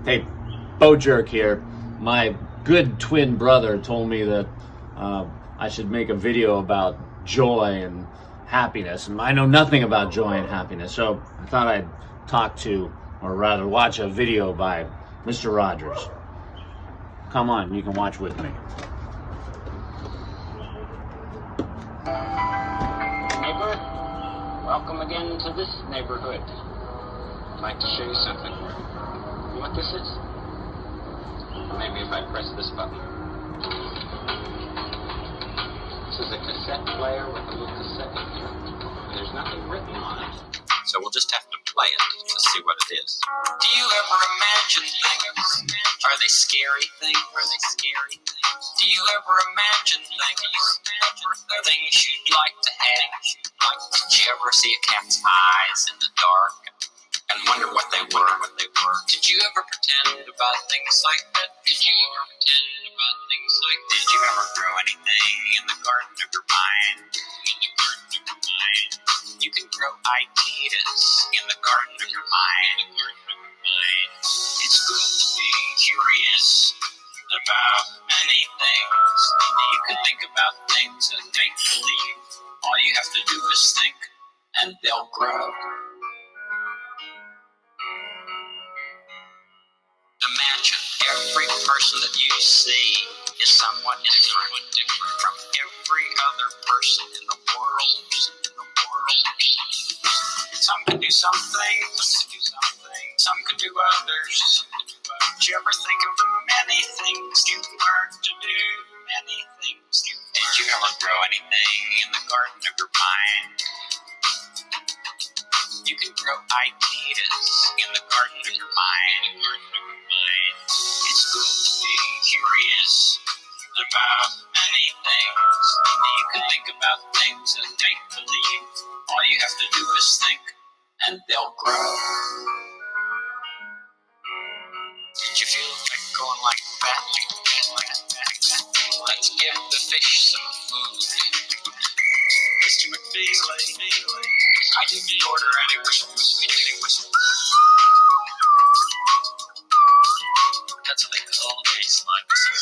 Hey, Jurke here. My good twin brother told me that I should make a video about joy and happiness. And I know nothing about joy and happiness, so I thought I'd talk to, or rather watch a video by Mr. Rogers. Come on, you can watch with me. Neighbor, welcome again to this neighborhood. I'd like to show you something. You know what this is? Maybe if I press this button. This is a cassette player with a little cassette in here. And there's nothing written on it. So we'll just have to play it to see what it is. Do you ever imagine things? Are they scary things? Do you ever imagine things you'd like to have? Did you ever see a cat's eyes in the dark and wonder what they were? Did you ever pretend about things like that? Did you ever grow anything in the garden of your mind? You can grow ideas in the garden of your mind. It's good to be curious about many things. You can think about things and make believe. All you have to do is think, and they'll grow. Imagine every person that you see is somewhat different from every other person in the world. Some can do some things, some can do others. Did you ever think of the many things you've learned to do? Did you ever grow anything in the garden of your mind? You can grow ideas in the garden of your mind. It's good to be curious about many things. You can think about things and make believe. All you have to do is think, and they'll grow. Did you feel like going like that? Let's give the fish some food. Mr. McFeely, I didn't order any whistle. That's what they call a baseline whistle.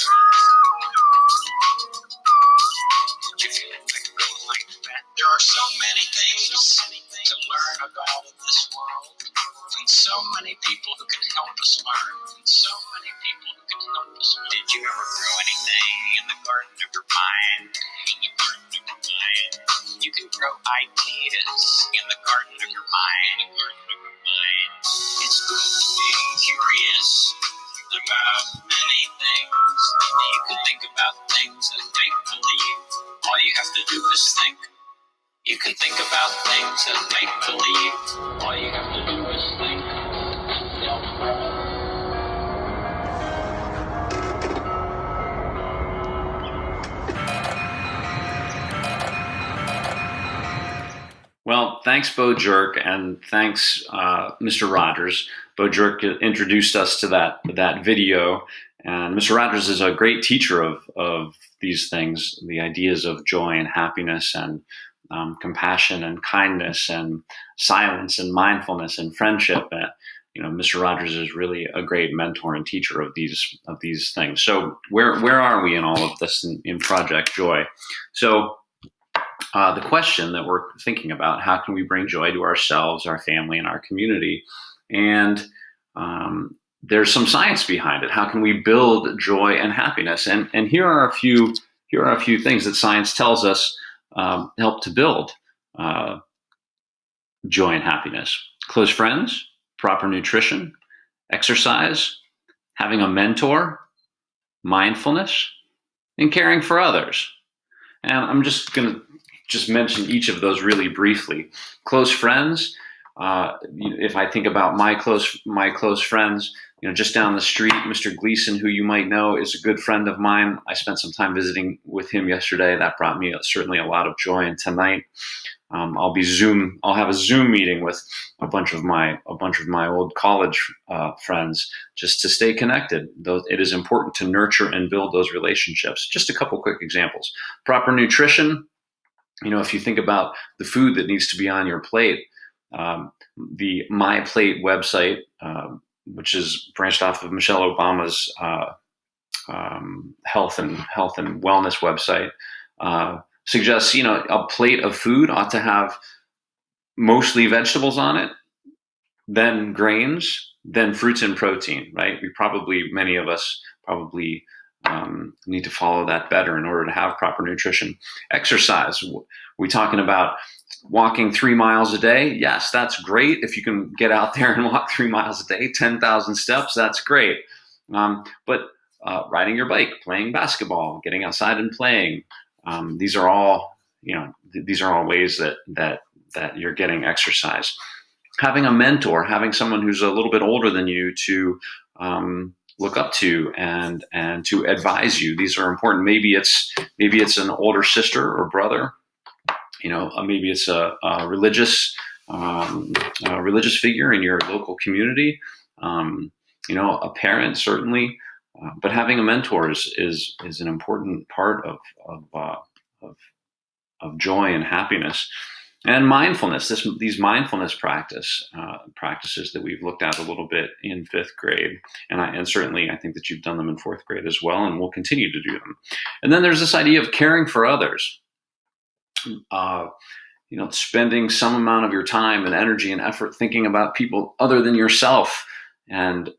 Did you feel like going like that? There are so many things to learn about in this world, and so many people who can help us learn. Did you ever grow anything in the garden of your mind? You can grow ideas in the garden of your mind. It's good to be curious about many things. You can think about things and make believe. All you have to do is think. You can think about things and make believe. All you have to do is think, and they'll grow. Well, thanks, Jurke, and thanks, Mr. Rogers. Jurke introduced us to that video, and Mr. Rogers is a great teacher of these things, the ideas of joy and happiness and compassion and kindness and silence and mindfulness and friendship. Mr. Rogers is really a great mentor and teacher of these things. So where are we in all of this in Project Joy? So the question that we're thinking about, how can we bring joy to ourselves, our family, and our community? And there's some science behind it. How can we build joy and happiness? And here are a few things that science tells us help to build joy and happiness. Close friends, proper nutrition, exercise, having a mentor, mindfulness, and caring for others. And I'm just going to mention each of those really briefly. Close friends. If I think about my close friends, just down the street, Mr. Gleason, who you might know, is a good friend of mine. I spent some time visiting with him yesterday. That brought me certainly a lot of joy. And tonight, I'll have a Zoom meeting with a bunch of my old college friends, just to stay connected. It is important to nurture and build those relationships. Just a couple quick examples. Proper nutrition. If you think about the food that needs to be on your plate, the My Plate website which is branched off of Michelle Obama's health and wellness website, suggests, a plate of food ought to have mostly vegetables on it, then grains, then fruits and protein, right? Many of us probably need to follow that better in order to have proper nutrition. Exercise. We're talking about walking 3 miles a day. Yes, that's great. If you can get out there and walk 3 miles a day, 10,000 steps, that's great. But riding your bike, playing basketball, getting outside and playing, these are all ways that you're getting exercise. Having a mentor, having someone who's a little bit older than you to look up to and to advise you. These are important. Maybe it's an older sister or brother. Maybe it's a religious figure in your local community. A parent, certainly. But having a mentor is an important part of joy and happiness. And mindfulness, these mindfulness practices that we've looked at a little bit in 5th grade, and certainly I think that you've done them in 4th grade as well, and will continue to do them. And then there's this idea of caring for others. Spending some amount of your time and energy and effort thinking about people other than yourself, and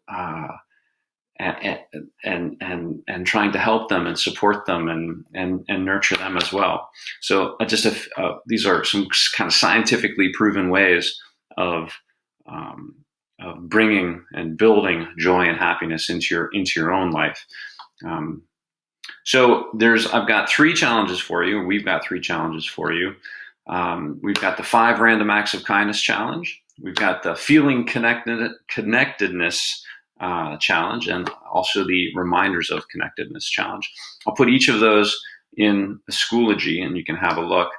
trying to help them and support them and nurture them as well. So these are some kind of scientifically proven ways of bringing and building joy and happiness into your own life. So I've got 3 challenges for you. We've got 3 challenges for you. We've got the 5 random acts of kindness challenge. We've got the feeling connectedness challenge, and also the reminders of connectedness challenge. I'll put each of those in a Schoology, and you can have a look.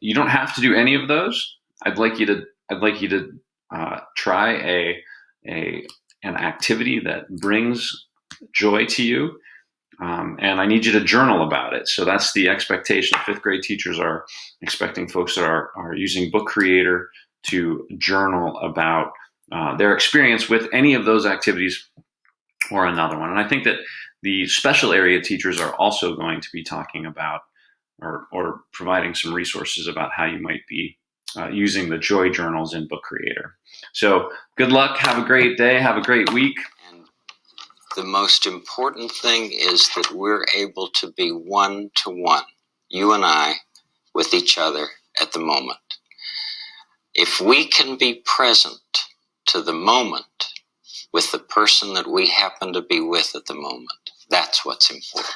You don't have to do any of those. I'd like you to try an activity that brings joy to you, and I need you to journal about it. So that's the expectation. 5th grade teachers are expecting folks that are using Book Creator to journal about their experience with any of those activities or another one. And I think that the special area teachers are also going to be talking about or providing some resources about how you might be using the joy journals in Book Creator. So good luck. Have a great day. Have a great week. And the most important thing is that we're able to be one-to-one, you and I, with each other at the moment. If we can be present to the moment with the person that we happen to be with at the moment, that's what's important.